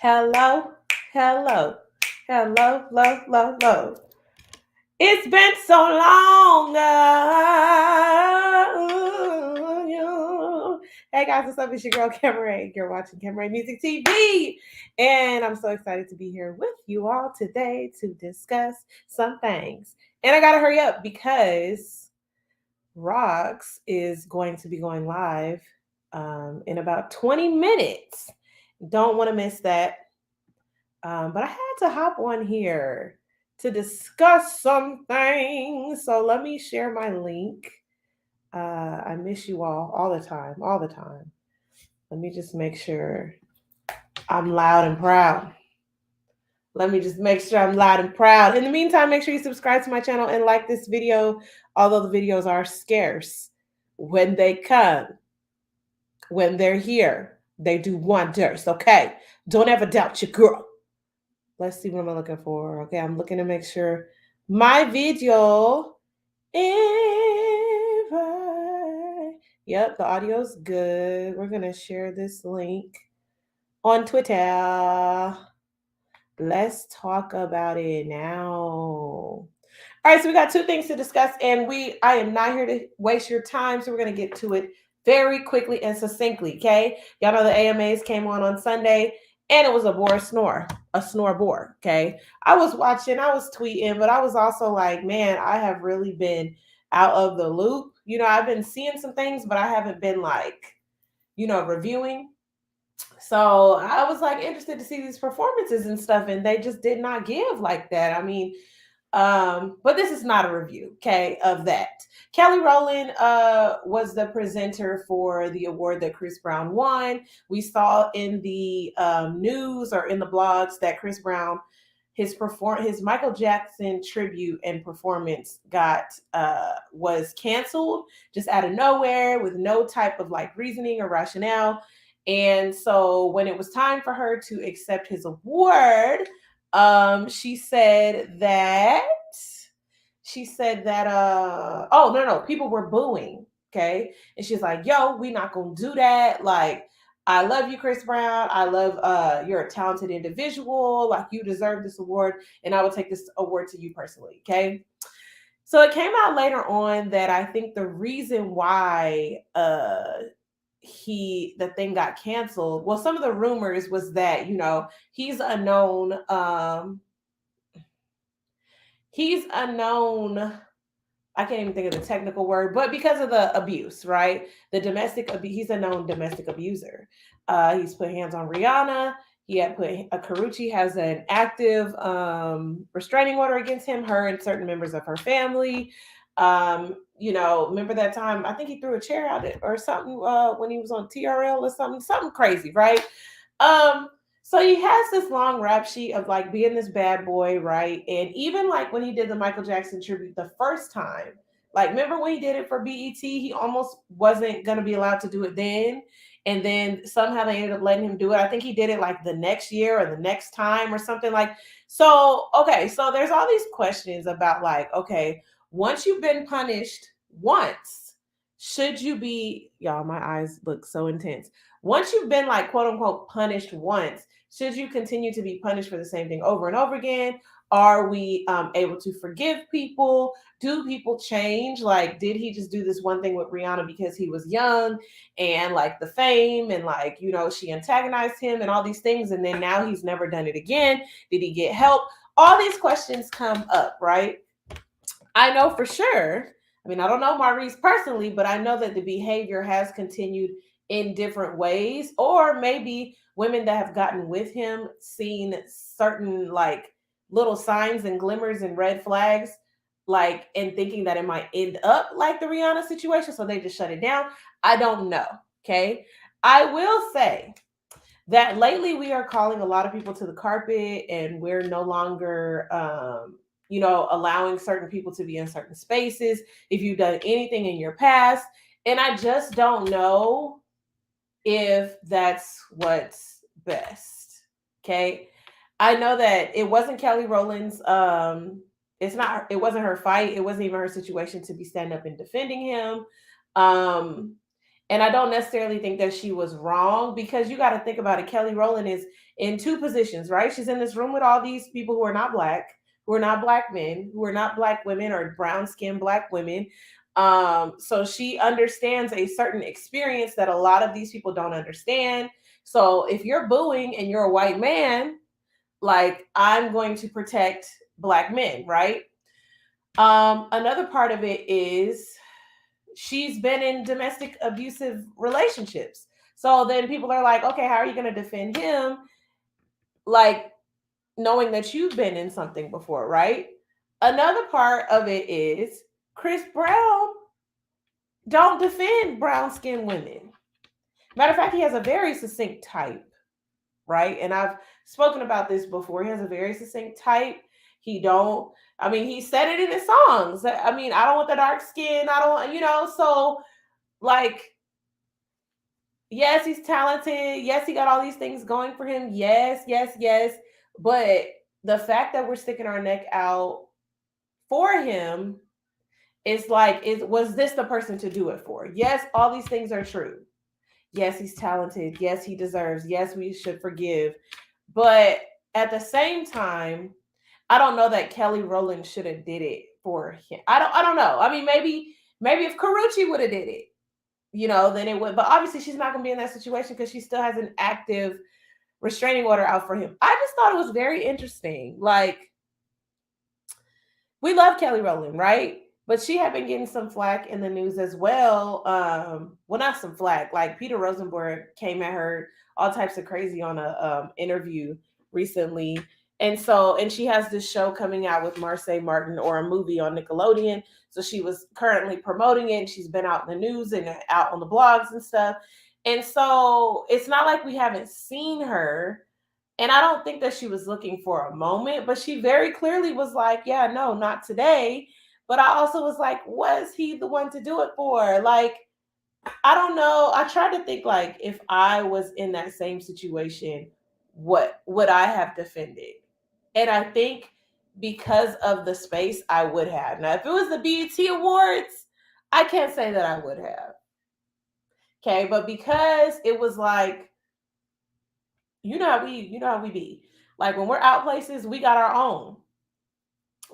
Hello, hello, hello, love, love, love. It's been so long. Hey guys, what's up? It's your girl Cameron. You're watching Cameron Music TV. And I'm so excited to be here with you all today to discuss some things. And I gotta hurry up because Rocks is going to be going live in about 20 minutes. Don't want to miss that. But I had to hop on here to discuss some things. So let me share my link. I miss you all the time, all the time. Let me just make sure I'm loud and proud. Let me just make sure I'm loud and proud. In the meantime, make sure you subscribe to my channel and like this video, although the videos are scarce. When they come, when they're here, they do wonders, okay? Don't ever doubt your girl. Let's see what I'm looking for. Okay, I'm looking to make sure my video invite. Yep, the audio's good. We're gonna share this link on Twitter. Let's talk about it now. All right, so we got two things to discuss, and I am not here to waste your time, so we're gonna get to it very quickly and succinctly. Okay, y'all know the AMAs came on Sunday, and it was a snore bore. Okay, I was watching, I was tweeting, but I was also like, man, I have really been out of the loop. I've been seeing some things, but I haven't been like, reviewing. So I was like interested to see these performances and stuff, and they just did not give like that. I mean, but this is not a review, okay, of that. Kelly Rowland was the presenter for the award that Chris Brown won. We saw in the news or in the blogs that Chris Brown, his Michael Jackson tribute and performance was canceled just out of nowhere with no type of like reasoning or rationale. And so when it was time for her to accept his award, she said that oh no, people were booing. Okay. And she's like, yo, we not gonna do that. Like, I love you, Chris Brown. I love you're a talented individual. Like, you deserve this award, and I will take this award to you personally. Okay. So it came out later on that I think the reason why the thing got canceled, well, some of the rumors was that, he's a known I can't even think of the technical word, but because of the abuse, right? He's a known domestic abuser. He's put hands on Rihanna. He had put Karrueche has an active restraining order against him, her and certain members of her family. Remember that time? I think he threw a chair at it or something when he was on TRL or something crazy, right? So he has this long rap sheet of like being this bad boy, right? And even like when he did the Michael Jackson tribute the first time, like remember when he did it for BET, he almost wasn't gonna be allowed to do it then. And then somehow they ended up letting him do it. I think he did it like the next year or the next time or something like. So, okay, so there's all these questions about like, okay, once you've been punished once, should you be, y'all, my eyes look so intense. Once you've been like quote unquote punished once, should you continue to be punished for the same thing over and over again? Are we able to forgive people? Do people change? Like, did he just do this one thing with Rihanna because he was young and like the fame and like, she antagonized him and all these things, and then now he's never done it again? Did he get help? All these questions come up, right? I know for sure. I mean, I don't know Maurice personally, but I know that the behavior has continued in different ways, or maybe women that have gotten with him seen certain like little signs and glimmers and red flags, like, and thinking that it might end up like the Rihanna situation, so they just shut it down. I don't know. Okay. I will say that lately we are calling a lot of people to the carpet, and we're no longer allowing certain people to be in certain spaces if you've done anything in your past. And I just don't know if that's what's best. Okay. I know that it wasn't Kelly Rowland's it wasn't her fight. It wasn't even her situation to be standing up and defending him. And I don't necessarily think that she was wrong, because you got to think about it. Kelly Rowland is in two positions, right? She's in this room with all these people who are not black, who are not black men, who are not black women or brown skinned black women. So she understands a certain experience that a lot of these people don't understand. So if you're booing and you're a white man, like, I'm going to protect black men, right? Another part of it is she's been in domestic abusive relationships. So then people are like, okay, how are you going to defend him? Like, knowing that you've been in something before, right? Another part of it is Chris Brown don't defend brown skinned women. Matter of fact, he has a very succinct type, right? And I've spoken about this before. He has a very succinct type. He don't, I mean, he said it in his songs. I mean, I don't want the dark skin. I don't, so like, yes, he's talented. Yes, he got all these things going for him. Yes, yes, yes. But the fact that we're sticking our neck out for him is like, was this the person to do it for? Yes, all these things are true. Yes, he's talented. Yes, he deserves. Yes, we should forgive. But at the same time, I don't know that Kelly Rowland should have did it for him. I don't know. I mean, maybe if Karrueche would have did it, then it would. But obviously, she's not going to be in that situation because she still has an active restraining order out for him. I just thought it was very interesting. Like, we love Kelly Rowland, right? But she had been getting some flack in the news as well. Well, not some flack. Like, Peter Rosenberg came at her all types of crazy on a interview recently. And she has this show coming out with Marsai Martin, or a movie on Nickelodeon. So she was currently promoting it. She's been out in the news and out on the blogs and stuff. And so it's not like we haven't seen her. And I don't think that she was looking for a moment, but she very clearly was like, yeah, no, not today. But I also was like, was he the one to do it for? Like, I don't know. I tried to think, like, if I was in that same situation, what would I have defended? And I think because of the space, I would have. Now, if it was the BET Awards, I can't say that I would have. Okay, but because it was like, you know how we be. Like, when we're out places, we got our own.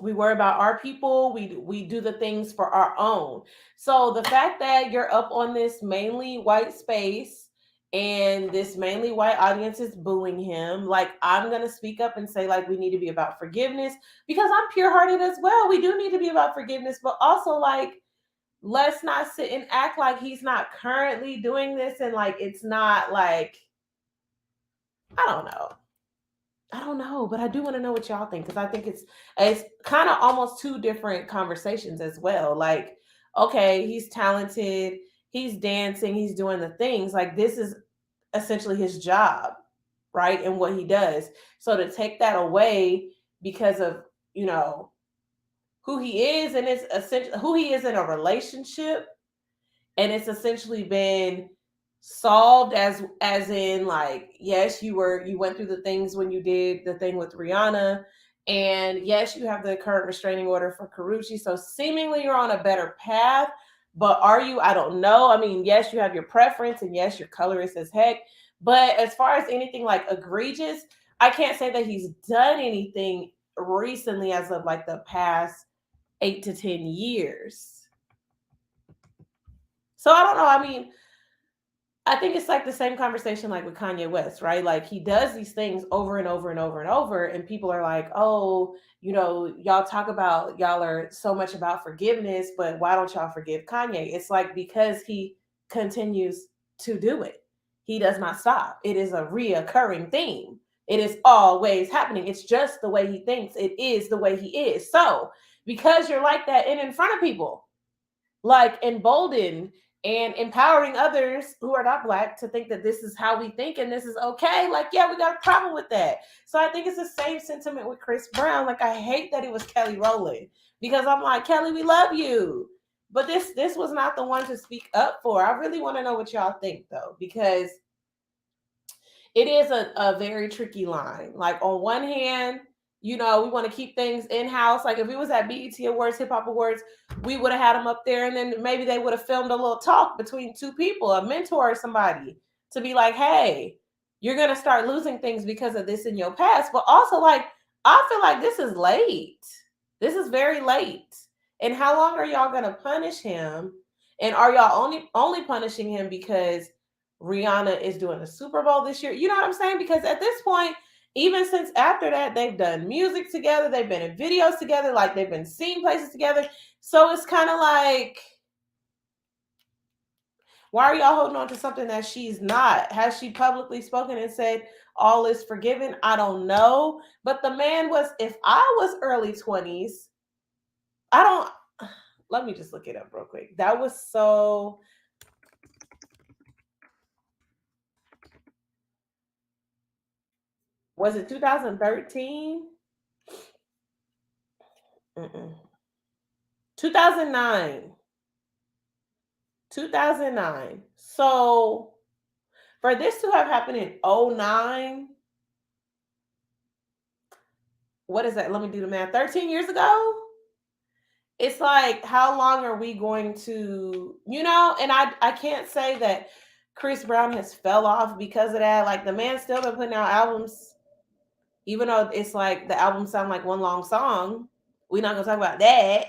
We worry about our people. We do the things for our own. So the fact that you're up on this mainly white space and this mainly white audience is booing him, like, I'm gonna speak up and say, like, we need to be about forgiveness, because I'm pure hearted as well. We do need to be about forgiveness, but also, like, let's not sit and act like he's not currently doing this, and like, it's not like, I don't know. I don't know, but I do want to know what y'all think, because I think it's kind of almost two different conversations as well. Like, okay, he's talented, he's dancing, he's doing the things. Like, this is essentially his job, right? And what he does. So to take that away because of, you know, who he is, and it's essentially who he is in a relationship, and it's essentially been solved, as in, like, yes, you went through the things when you did the thing with Rihanna, and yes, you have the current restraining order for Karrueche, so seemingly you're on a better path. But are you? I don't know. I mean, yes, you have your preference, and yes, your color is as heck, but as far as anything like egregious, I can't say that he's done anything recently as of like the past 8 to 10 years. So I don't know. I mean, I think it's like the same conversation like with Kanye West, right? Like, he does these things over and over and over and over, and people are like, "Oh, y'all talk about, y'all are so much about forgiveness, but why don't y'all forgive Kanye?" It's like, because he continues to do it. He does not stop. It is a reoccurring theme. It is always happening. It's just the way he thinks. It is the way he is. So, because you're like that and in front of people, like, emboldened and empowering others who are not black to think that this is how we think and this is okay, like, yeah, we got a problem with that. So I think it's the same sentiment with Chris Brown. Like, I hate that it was Kelly Rowland, because I'm like, Kelly, we love you, but this was not the one to speak up for. I really want to know what y'all think, though, because it is a very tricky line. Like, on one hand, we want to keep things in-house. Like if we was at BET Awards, Hip Hop Awards, we would have had them up there, and then maybe they would have filmed a little talk between two people, a mentor or somebody, to be like, hey, you're gonna start losing things because of this in your past. But also, like, I feel like this is late. This is very late. And how long are y'all gonna punish him? And are y'all only punishing him because Rihanna is doing the Super Bowl this year? You know what I'm saying? Because at this point, even since after that, they've done music together, they've been in videos together, like they've been seen places together. So it's kind of like, why are y'all holding on to something that she's not? Has she publicly spoken and said all is forgiven? I don't know. But the man was, if I was early 20s, I don't, let me just look it up real quick. That was so, was it 2013? 2009. 2009. So for this to have happened in '09, what is that? Let me do the math. 13 years ago? It's like, how long are we going to, and I can't say that Chris Brown has fell off because of that. Like the man's still been putting out albums, even though it's like the albums sound like one long song. We're not gonna talk about that.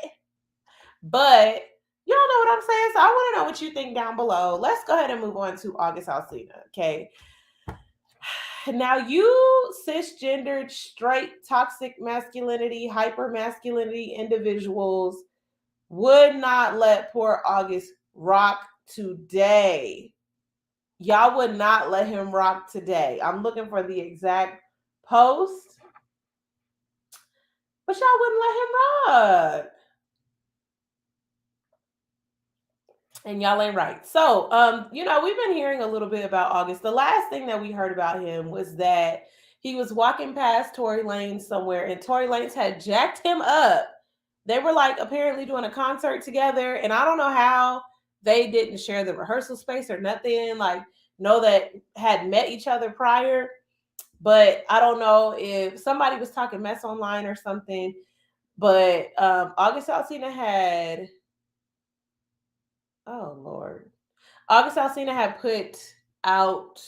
But y'all know what I'm saying. So I want to know what you think down below. Let's go ahead and move on to August Alsina. Okay. Now, you cisgendered, straight, toxic masculinity, hyper masculinity individuals would not let poor August rock today. Y'all would not let him rock today. I'm looking for the exact post, but y'all wouldn't let him rock. And y'all ain't right. So, we've been hearing a little bit about August. The last thing that we heard about him was that he was walking past Tory Lanez somewhere, and Tory Lanez had jacked him up. They were like apparently doing a concert together, and I don't know how they didn't share the rehearsal space or nothing. Like, know that had met each other prior, but I don't know if somebody was talking mess online or something. But August Alsina had, oh Lord, August Alsina had put out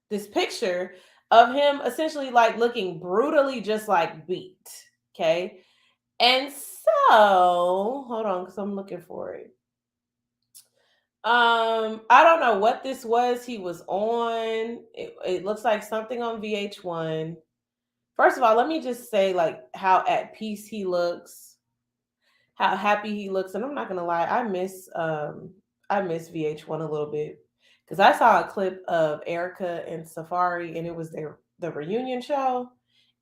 this picture of him essentially like looking brutally just like beat. Okay. And so, hold on, because I'm looking for it. I don't know what this was he was on. It looks like something on VH1. First of all, let me just say like how at peace he looks, how happy he looks. And I'm not gonna lie, I miss VH1 a little bit. Because I saw a clip of Erica and Safari and it was the reunion show.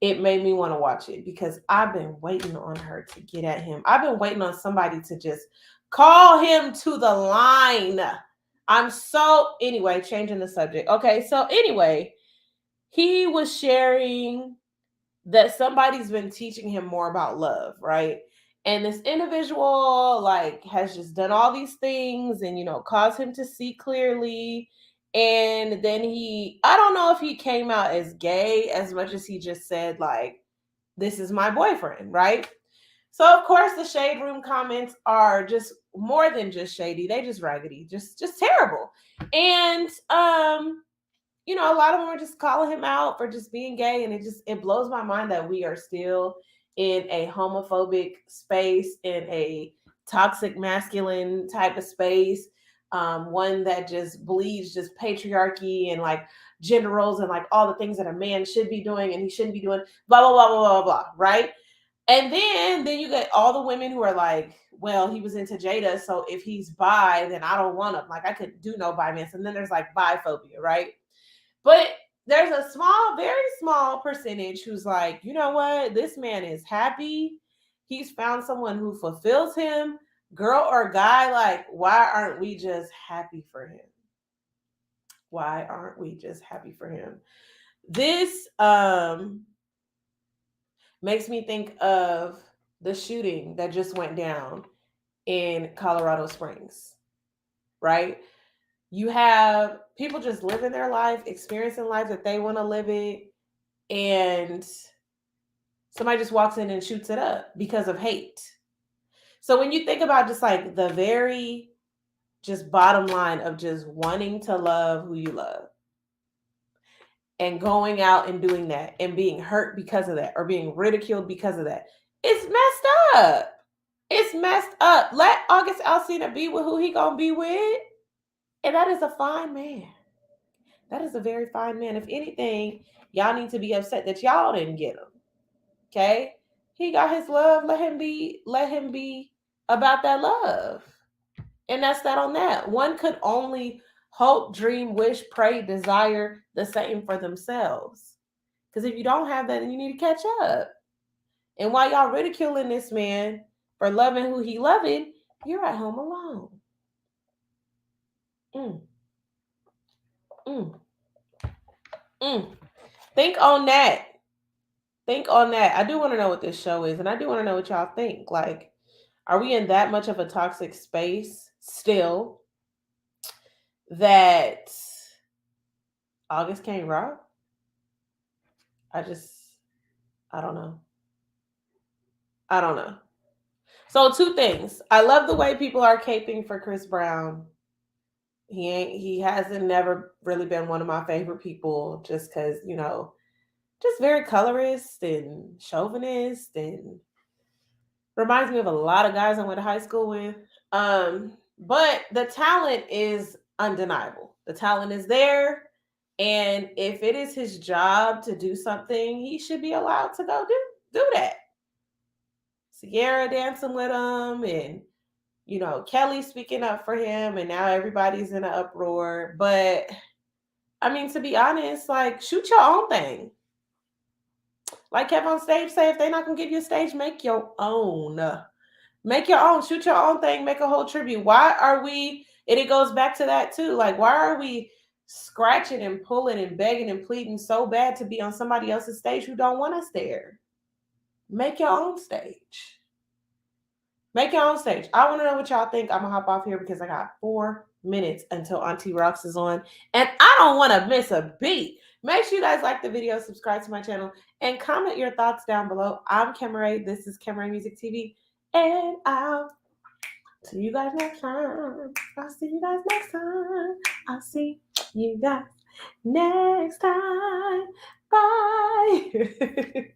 It made me want to watch it because I've been waiting on her to get at him. I've been waiting on somebody to just call him to the line. Anyway, changing the subject. Okay, so anyway, he was sharing that somebody's been teaching him more about love, right? And this individual like has just done all these things and caused him to see clearly. And then I don't know if he came out as gay as much as he just said like, this is my boyfriend, right? So of course the shade room comments are just more than just shady. They just raggedy, just terrible. And a lot of them are just calling him out for just being gay, and it blows my mind that we are still in a homophobic space, in a toxic masculine type of space, one that just bleeds just patriarchy and like gender roles and like all the things that a man should be doing and he shouldn't be doing, blah blah blah blah blah blah, right? And then you get all the women who are like, well, he was into Jada, so if he's bi, then I don't want him. Like I could do no bi man. And then there's like biphobia, right? But there's a small, very small percentage who's like, you know what? This man is happy. He's found someone who fulfills him, girl or guy. Like, why aren't we just happy for him? Why aren't we just happy for him? This makes me think of the shooting that just went down in Colorado Springs, right? You have people just living their life, experiencing life that they want to live it, and Somebody just walks in and shoots it up because of hate. So when you think about just like the very just bottom line of just wanting to love who you love and going out and doing that and being hurt because of that or being ridiculed because of that, it's messed up. It's messed up. Let August Alsina be with who he gonna be with. And that is a fine man. That is a very fine man. If anything, y'all need to be upset that y'all didn't get him. Okay? He got his love. Let him be about that love. And that's that on that. One could only hope, dream, wish, pray, desire the same for themselves. Because if you don't have that, then you need to catch up. And while y'all ridiculing this man for loving who he loving, you're at home alone. Mm, mm, mm. Think on that. Think on that. I do want to know what this show is, and I do want to know what y'all think. Like, are we in that much of a toxic space still that August can't rock? I don't know. I don't know. So, two things. I love the way people are caping for Chris Brown. He hasn't never really been one of my favorite people just because, just very colorist and chauvinist and reminds me of a lot of guys I went to high school with. But the talent is undeniable. The talent is there. And if it is his job to do something, he should be allowed to go do that. Sierra dancing with him and Kelly speaking up for him, and now everybody's in an uproar. But I mean, to be honest, like, shoot your own thing. Like Kev on stage say, if they're not gonna give you a stage, make your own. Make your own. Shoot your own thing. Make a whole tribute. Why are we? And it goes back to that too. Like, why are we scratching and pulling and begging and pleading so bad to be on somebody else's stage who don't want us there? Make your own stage. Make your own stage. I want to know what y'all think. I'm gonna hop off here because I got 4 minutes until Auntie Rocks is on, and I don't want to miss a beat. Make sure you guys like the video, subscribe to my channel, and comment your thoughts down below. I'm Kemaray. This is Kemaray Music TV, and I'll see you guys next time. I'll see you guys next time. I'll see you guys next time. Bye.